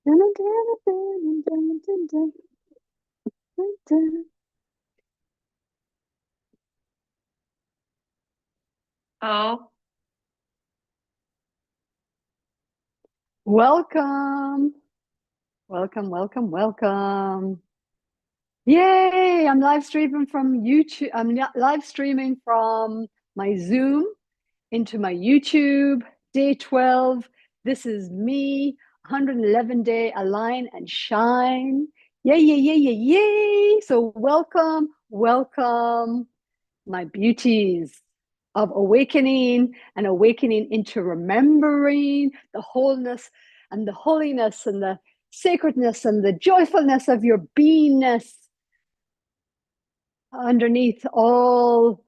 Dun, dun, dun, dun, dun, dun, dun, dun, dun. Oh, Welcome, welcome, welcome, welcome. Yay! I'm live streaming from YouTube. Live streaming from my Zoom into my YouTube, day 12. This is me, 111 day align and shine. Yay, yay, yay, yay, yay. So, welcome, welcome, my beauties of awakening and awakening into remembering the wholeness and the holiness and the sacredness and the joyfulness of your beingness underneath all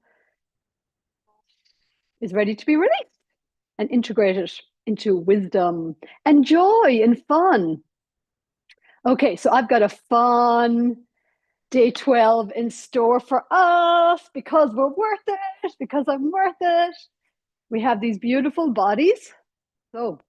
is ready to be released and integrated into wisdom and joy and fun. Okay, so I've got a fun day 12 in store for us because we're worth it, because I'm worth it. We have these beautiful bodies. So,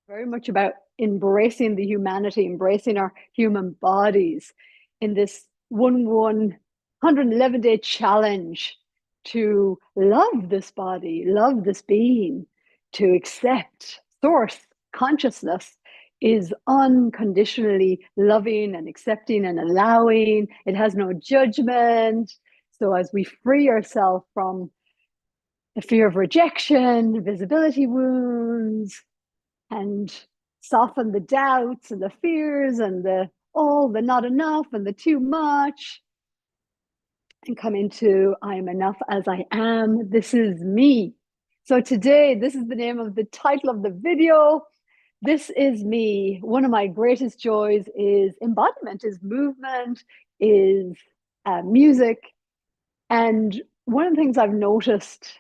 very much about embracing the humanity, embracing our human bodies in this 111 day challenge to love this body, love this being, to accept source consciousness is unconditionally loving and accepting and allowing. It has no judgment. So, as we free ourselves from the fear of rejection, visibility wounds, and soften the doubts and the fears and the all the not enough and the too much and come into I am enough as I am. This is me. So today, this is the name of the title of the video. This is me. One of my greatest joys is embodiment, is movement, is music. And one of the things I've noticed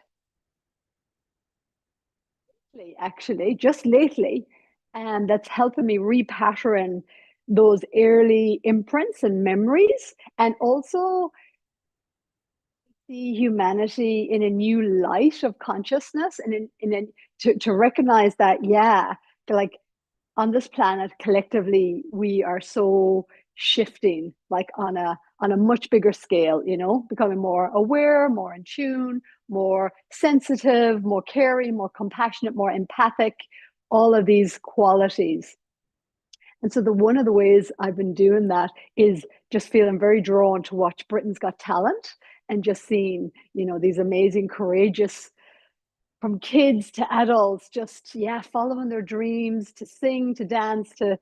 actually, just lately, and that's helping me repattern those early imprints and memories, and also see humanity in a new light of consciousness, and to recognize that, yeah, like on this planet collectively we are so shifting like on a much bigger scale, becoming more aware, more in tune, more sensitive, more caring, more compassionate, more empathic, all of these qualities. And so the one of the ways I've been doing that is just feeling very drawn to watch Britain's Got Talent and just seeing, these amazing courageous, from kids to adults, just, yeah, following their dreams, to sing, to dance, to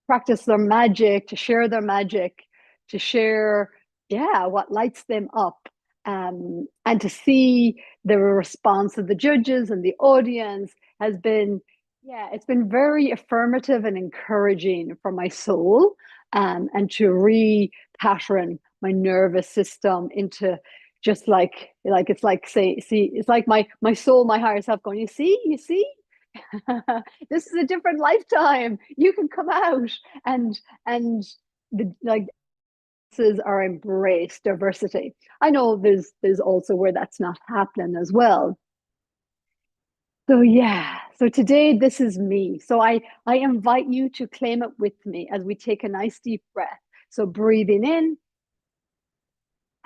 practice their magic, to share their magic, to share, yeah, what lights them up. And to see the response of the judges and the audience has been, yeah, it's been very affirmative and encouraging for my soul, and to repattern my nervous system into just like it's like say see it's like my soul, my higher self going, you see this is a different lifetime. You can come out and the like are embraced diversity. I know there's also where that's not happening as well. So yeah, so today this is me. So I invite you to claim it with me as we take a nice deep breath. So breathing in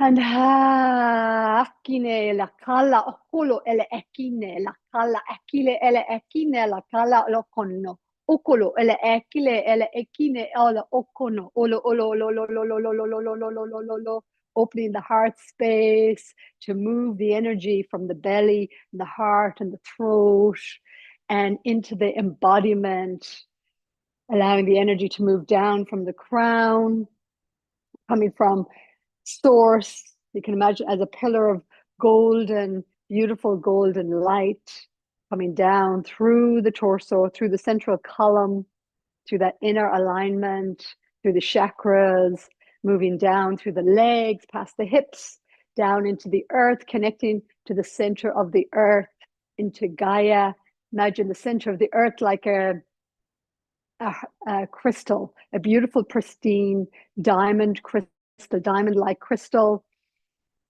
and akine la kala okolo ele ekine la kala akile ele ekine la kala lokono okolo ele ekile ele ekine ala okono olo olo olo olo olo olo olo olo olo olo olo olo, opening the heart space to move the energy from the belly and the heart and the throat and into the embodiment, allowing the energy to move down from the crown, coming from source. You can imagine as a pillar of golden, beautiful golden light coming down through the torso, through the central column, through that inner alignment, through the chakras, moving down through the legs, past the hips, down into the earth, connecting to the center of the earth, into Gaia. Imagine the center of the earth like a crystal, a beautiful, pristine diamond crystal, diamond like crystal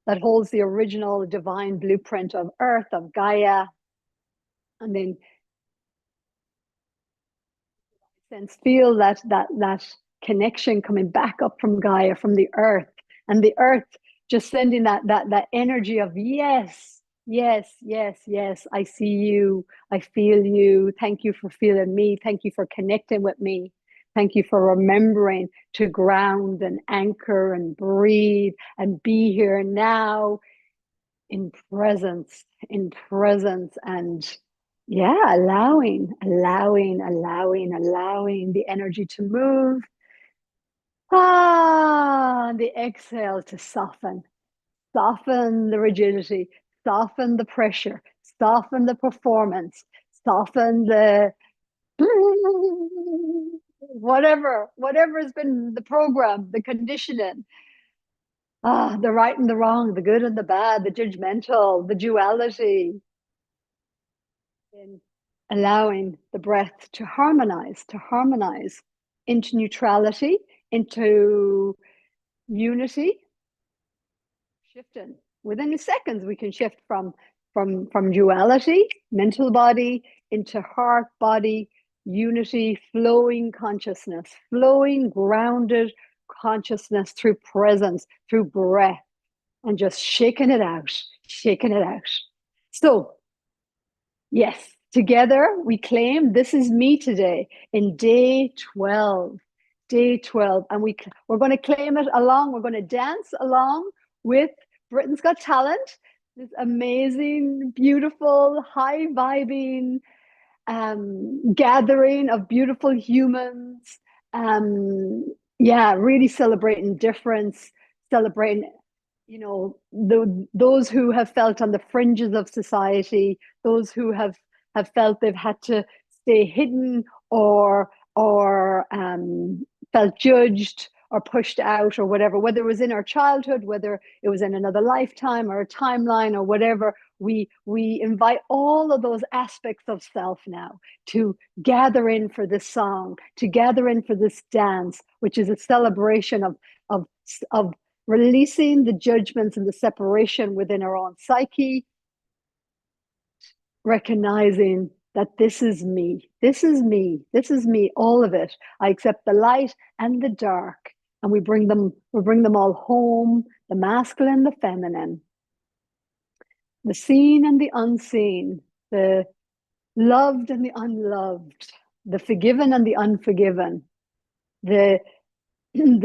that holds the original divine blueprint of Earth, of Gaia. And then sense. Feel that connection coming back up from Gaia, from the earth, and the earth just sending that energy of yes, yes, yes, yes. I see you. I feel you. Thank you for feeling me. Thank you for connecting with me. Thank you for remembering to ground and anchor and breathe and be here now in presence, and yeah, allowing the energy to move. The exhale to soften the rigidity, soften the pressure, soften the performance, soften the whatever has been the program, the conditioning, the right and the wrong, the good and the bad, the judgmental, the duality, in allowing the breath to harmonize into neutrality, into unity, shifting. Within seconds, we can shift from duality, mental body, into heart body, unity, flowing consciousness, flowing grounded consciousness through presence, through breath, and just shaking it out. So, yes, together we claim this is me today in day 12. And we're going to claim it along. We're going to dance along with Britain's Got Talent, this amazing, beautiful, high vibing gathering of beautiful humans. Really celebrating difference, celebrating, those who have felt on the fringes of society, those who have felt they've had to stay hidden or felt judged or pushed out or whatever, whether it was in our childhood, whether it was in another lifetime or a timeline or whatever. We invite all of those aspects of self now to gather in for this song, to gather in for this dance, which is a celebration of releasing the judgments and the separation within our own psyche, recognizing that this is me, all of it. I accept the light and the dark, and we bring them all home, the masculine, the feminine, the seen and the unseen, the loved and the unloved, the forgiven and the unforgiven, the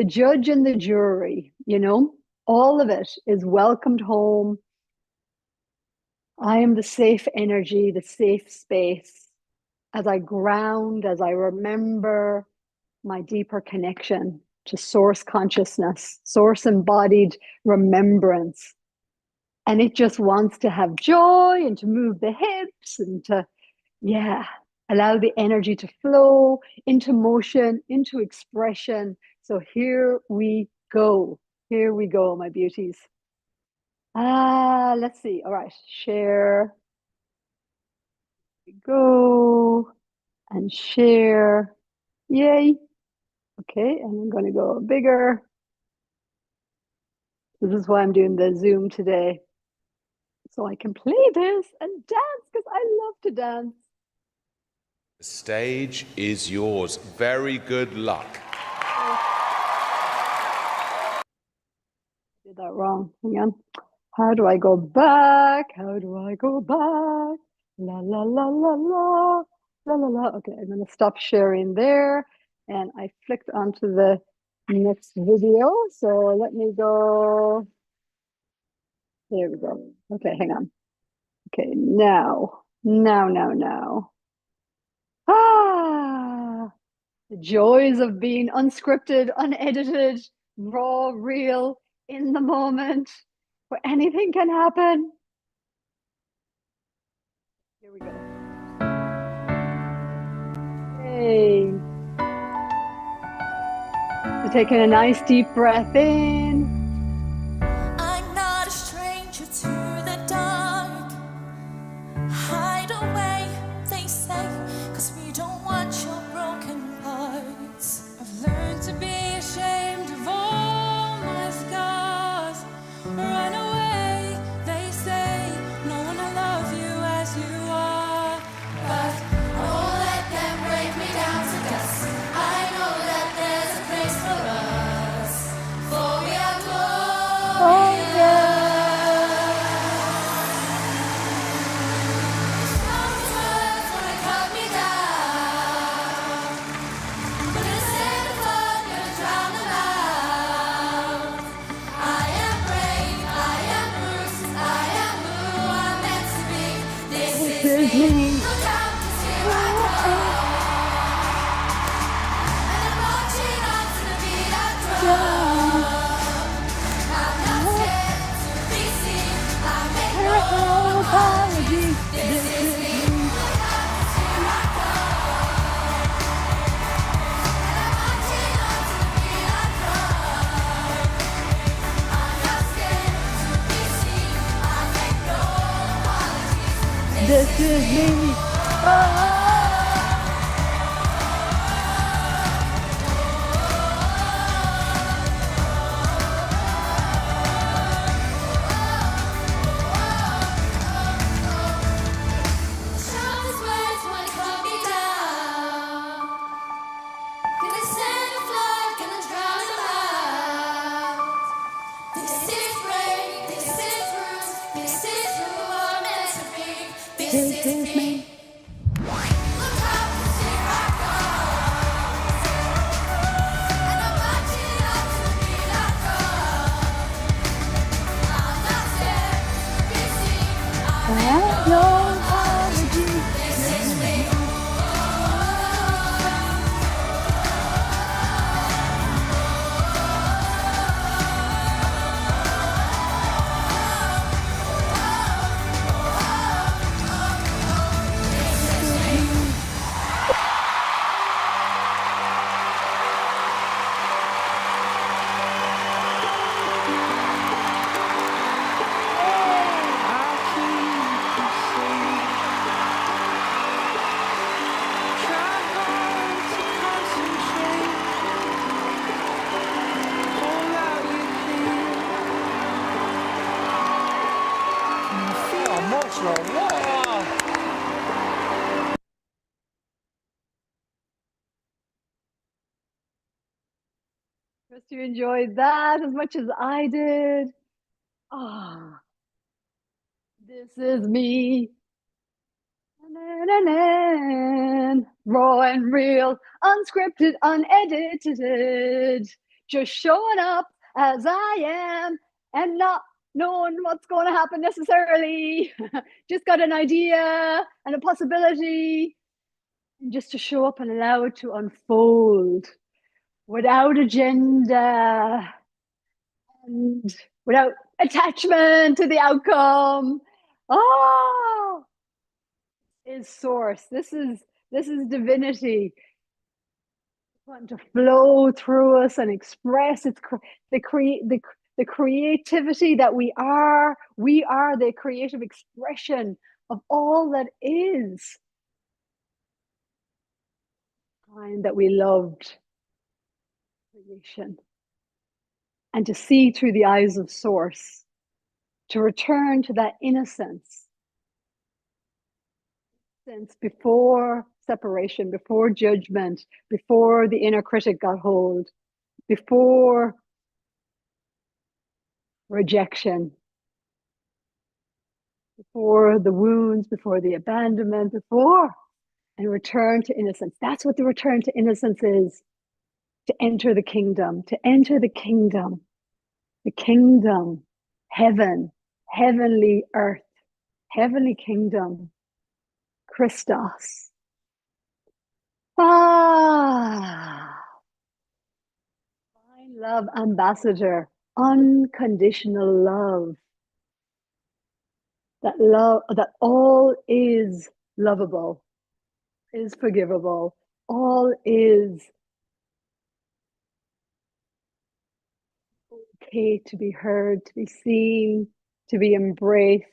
judge and the jury, all of it is welcomed home. I am the safe energy, the safe space, as I ground, as I remember my deeper connection to source consciousness, source embodied remembrance. And it just wants to have joy and to move the hips and to, allow the energy to flow into motion, into expression. So here we go, my beauties. Let's see. All right, share. Go and share. Yay. Okay, and I'm going to go bigger. This is why I'm doing the Zoom today, so I can play this and dance, because I love to dance. The stage is yours. Very good luck. Did that wrong. Hang on. How do I go back? La la la la la la la la. Okay, I'm going to stop sharing there, and I flicked onto the next video. So let me go. There we go. Okay, hang on. Okay, now. The joys of being unscripted, unedited, raw, real, in the moment, where anything can happen. Here we go. Hey. So taking a nice deep breath in. I'm not a stranger to the dark. Hide away, they say, 'cause we don't want your broken parts. I've learned to be ashamed of all my scars. Run away, they say, no one will love you as you are. But I won't let them break me down to dust. me. Look out, 'cause here I come. And I'm marching on to the beat I drum. I'm not scared to be seen. I make no apologies. This is me. Look out, 'cause here I come. And I'm marching on to the beat I drum. I'm not scared to be seen. I make no apologies. This is me. Oh. Sharpest words wanna cut me down. Gonna send a flood, gonna drown them out. This is rain, this is roots, this is who I'm meant to be. This is me. Look out, 'cause here I come. And I'm marching on to the beat I drum. I'm not scared to be seen. I make No apology. this is me. Trust you enjoyed that as much as I did. Ah, this is me. Raw and real, unscripted, unedited. Just showing up as I am and not knowing what's going to happen necessarily. Just got an idea and a possibility. And just to show up and allow it to unfold without agenda and without attachment to the outcome. Oh, is source. This is divinity. Want to flow through us and express its the creativity that we are. We are the creative expression of all that is. Time that we loved creation. And to see through the eyes of source, to return to that innocence. Since before separation, before judgment, before the inner critic got hold, before rejection, before the wounds, before the abandonment, and return to innocence. That's what the return to innocence is. To enter the kingdom, heaven, heavenly earth, heavenly kingdom, Christos. Divine love ambassador, unconditional love. That all is lovable, is forgivable, all is okay to be heard, to be seen, to be embraced.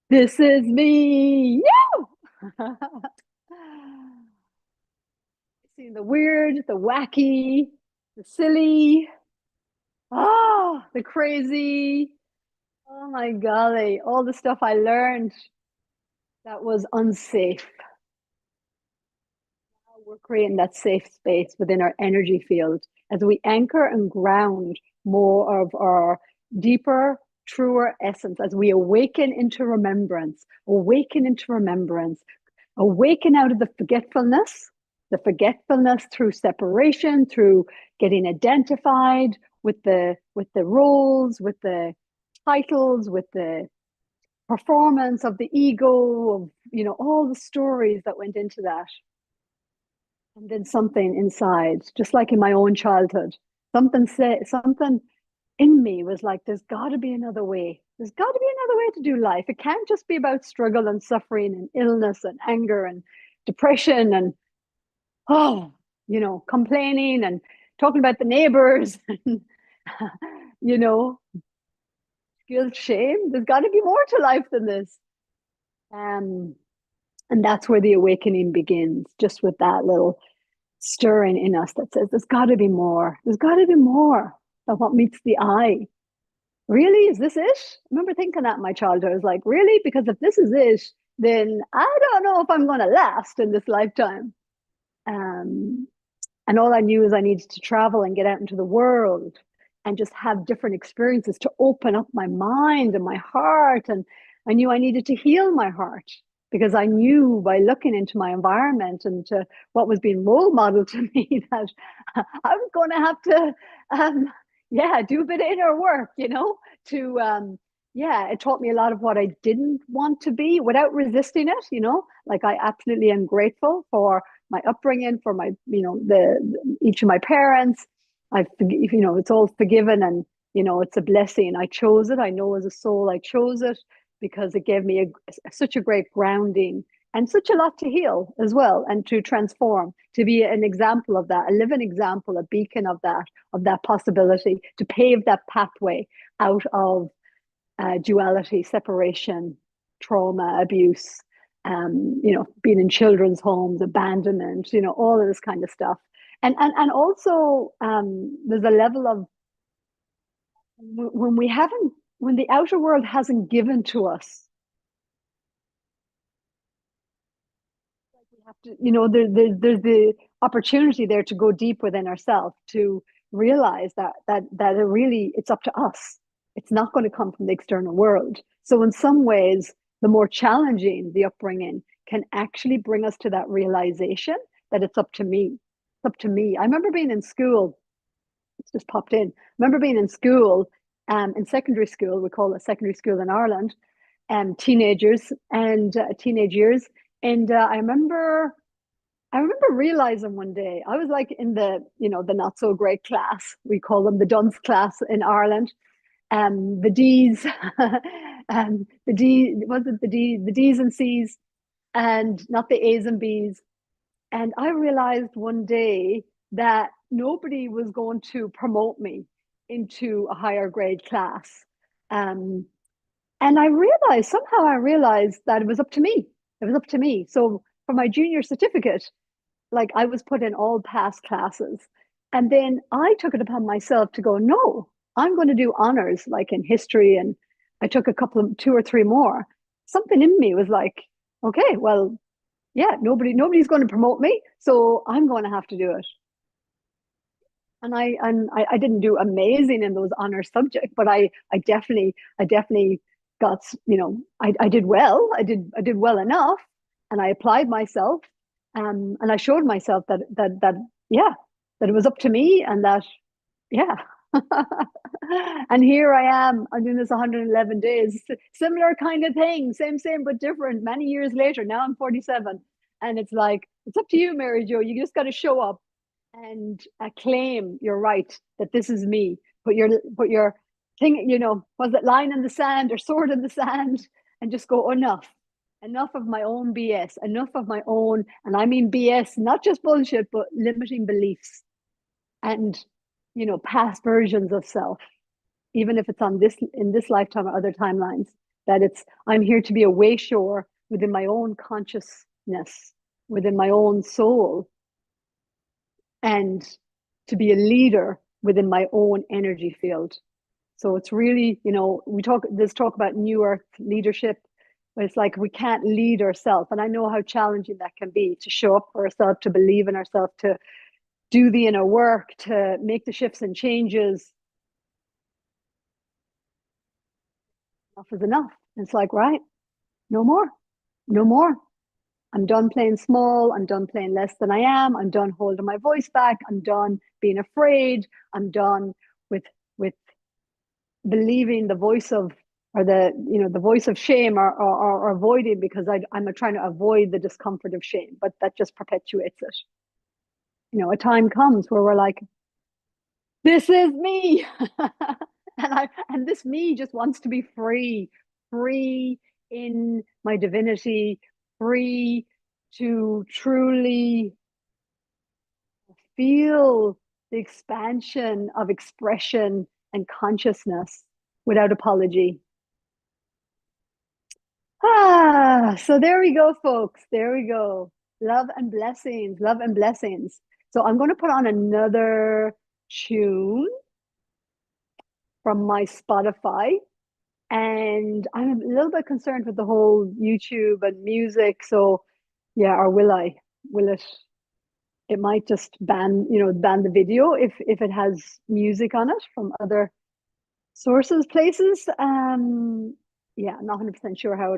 This is me. Yeah. See the weird, the wacky, the silly, the crazy. Oh my golly, all the stuff I learned that was unsafe. Now we're creating that safe space within our energy field as we anchor and ground more of our deeper, truer essence, as we awaken into remembrance, awaken out of the forgetfulness through separation, through getting identified with the roles, with the titles, with the performance, of the ego, of, you know, all the stories that went into that. And then something inside, just like in my own childhood, something in me was like, there's got to be another way. There's got to be another way to do life. It can't just be about struggle and suffering and illness and anger and depression and, oh, you know, complaining and talking about the neighbors and, you know, guilt, shame. There's got to be more to life than this. And that's where the awakening begins, just with that little stirring in us that says, there's got to be more. There's got to be more than what meets the eye. Really? Is this it? I remember thinking that in my childhood. I was like, really? Because if this is it, then I don't know if I'm going to last in this lifetime. And all I knew is I needed to travel and get out into the world and just have different experiences to open up my mind and my heart. And I knew I needed to heal my heart, because I knew by looking into my environment and to what was being role modeled to me that I was going to have to, do a bit of inner work, you know, to, it taught me a lot of what I didn't want to be without resisting it, you know, like I absolutely am grateful for my upbringing, for my, you know, each of my parents. You know, it's all forgiven, and, you know, it's a blessing. I chose it. I know as a soul I chose it, because it gave me such a great grounding and such a lot to heal as well, and to transform, to be an example of that, a living example, a beacon of that possibility, to pave that pathway out of duality, separation, trauma, abuse, you know, being in children's homes, abandonment, you know, all of this kind of stuff. And also there's a level of when the outer world hasn't given to us, we have to, you know, there's the opportunity there to go deep within ourselves, to realize that it's up to us. It's not going to come from the external world. So in some ways, the more challenging the upbringing can actually bring us to that realization that it's up to me. It's up to me. I remember being in school. It's just popped in. I remember being in school, in secondary school. We call it secondary school in Ireland, teenagers and teenage years. And I remember realizing one day, I was like in the, you know, the not so great class. We call them the dunce class in Ireland. The D's, the D's and C's, and not the A's and B's. And I realized one day that nobody was going to promote me into a higher grade class. And I realized that it was up to me. It was up to me. So for my junior certificate, like, I was put in all past classes. And then I took it upon myself to go, no, I'm going to do honors, like in history. And I took two or three more. Something in me was like, okay, well, yeah, nobody's going to promote me, so I'm going to have to do it. And I didn't do amazing in those honor subjects, but I definitely got, you know, I did well. I did well enough, and I applied myself, and I showed myself that it was up to me, and that and here I am. I'm doing this 111 days, similar kind of thing, same but different. Many years later, now I'm 47, and it's like, it's up to you, Mary Jo. You just got to show up and claim you're right, that this is me. Put your thing, you know, was it line in the sand or sword in the sand, and just go, enough of my own BS, enough of my own, and I mean BS, not just bullshit, but limiting beliefs and, you know, past versions of self, even if it's in this lifetime or other timelines, that I'm here to be a way shore within my own consciousness, within my own soul, and to be a leader within my own energy field. So it's really, you know, there's talk about new earth leadership, but it's like, we can't lead ourselves. And I know how challenging that can be, to show up for ourselves, to believe in ourselves, to do the inner work, to make the shifts and changes. Enough is enough. And it's like, right, no more. I'm done playing small. I'm done playing less than I am. I'm done holding my voice back. I'm done being afraid. I'm done with believing the voice of or the voice of shame or avoiding because I'm trying to avoid the discomfort of shame, but that just perpetuates it. A time comes where we're like, this is me. and this me just wants to be free in my divinity, free to truly feel the expansion of expression and consciousness without apology. So there we go, folks. There we go. Love and blessings, love and blessings. So I'm going to put on another tune from my Spotify. And I'm a little bit concerned with the whole YouTube and music. So yeah, or will I? Will it? It might just ban the video if it has music on it from other sources, places. Yeah, I'm not 100% sure how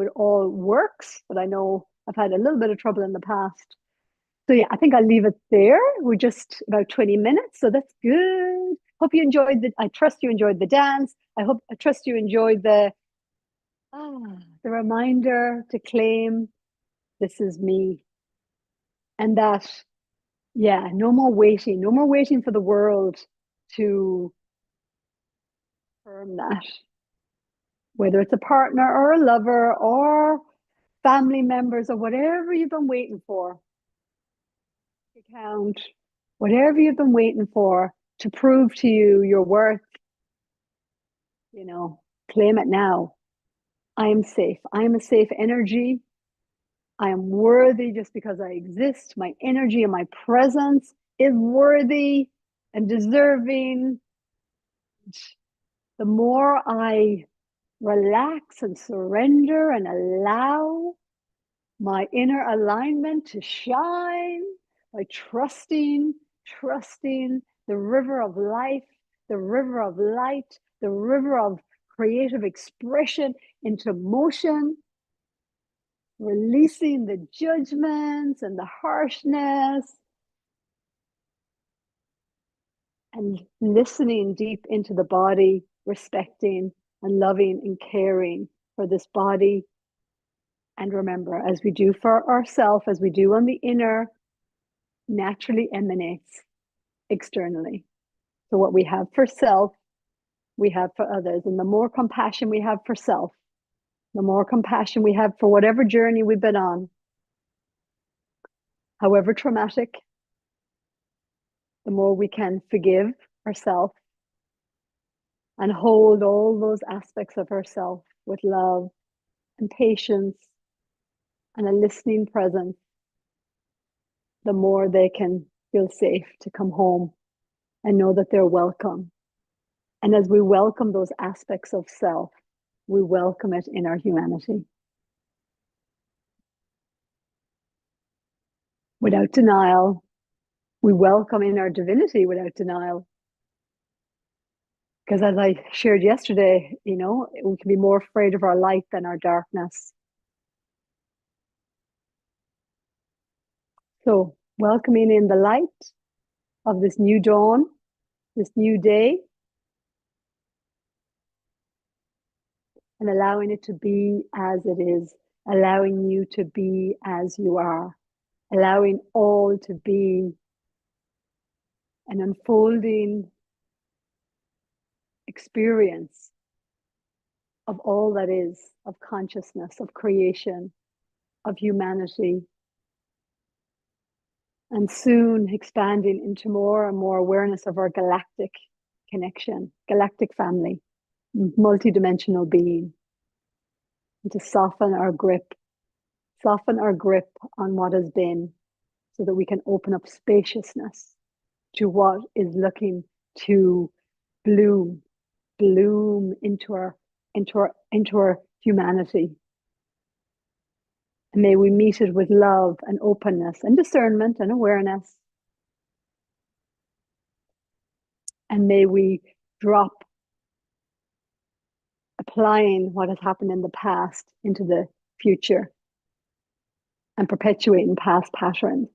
it all works, but I know I've had a little bit of trouble in the past. So yeah, I think I'll leave it there. We're just about 20 minutes, so that's good. Hope you enjoyed I trust you enjoyed the dance. I trust you enjoyed the reminder to claim this is me. And that, yeah, no more waiting for the world to affirm that. Whether it's a partner or a lover or family members or whatever you've been waiting for. Account, whatever you've been waiting for to prove to you your worth, claim it now. I am safe. I am a safe energy. I am worthy just because I exist. My energy and my presence is worthy and deserving. The more I relax and surrender and allow my inner alignment to shine by trusting the river of life, the river of light, the river of creative expression into motion, releasing the judgments and the harshness, and listening deep into the body, respecting and loving and caring for this body. And remember, as we do for ourselves, as we do on the inner, naturally emanates externally. So what we have for self, we have for others. And the more compassion we have for self, the more compassion we have for whatever journey we've been on, however traumatic, the more we can forgive ourselves and hold all those aspects of ourselves with love and patience and a listening presence, the more they can feel safe to come home and know that they're welcome. And as we welcome those aspects of self, we welcome it in our humanity. Without denial, we welcome in our divinity without denial. Because as I shared yesterday, we can be more afraid of our light than our darkness. So welcoming in the light of this new dawn, this new day, and allowing it to be as it is, allowing you to be as you are, allowing all to be an unfolding experience of all that is, of consciousness, of creation, of humanity, and soon expanding into more and more awareness of our galactic connection, galactic family, multidimensional being, and to soften our grip on what has been, so that we can open up spaciousness to what is looking to bloom into our humanity. And may we meet it with love and openness and discernment and awareness. And may we drop applying what has happened in the past into the future and perpetuating past patterns,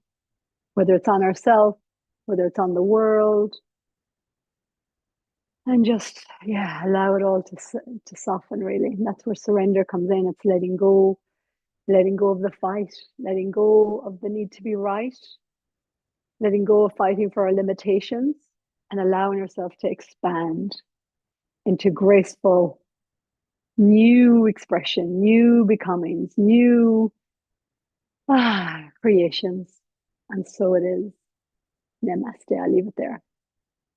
whether it's on ourselves, whether it's on the world, And just, yeah, allow it all to soften, really. And that's where surrender comes in. It's letting go of the fight, letting go of the need to be right, letting go of fighting for our limitations, and allowing yourself to expand into graceful, new expression, new becomings, new creations. And so it is. Namaste. I'll leave it there.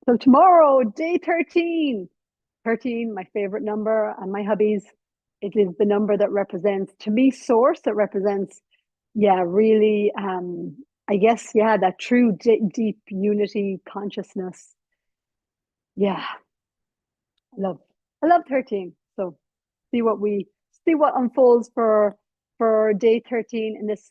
So tomorrow, day 13. 13, my favorite number, and my hubby's. It is the number that represents, to me, source, that represents, yeah, really, I guess, yeah, that true deep unity consciousness. Yeah, I love 13. So see what unfolds for day 13 in this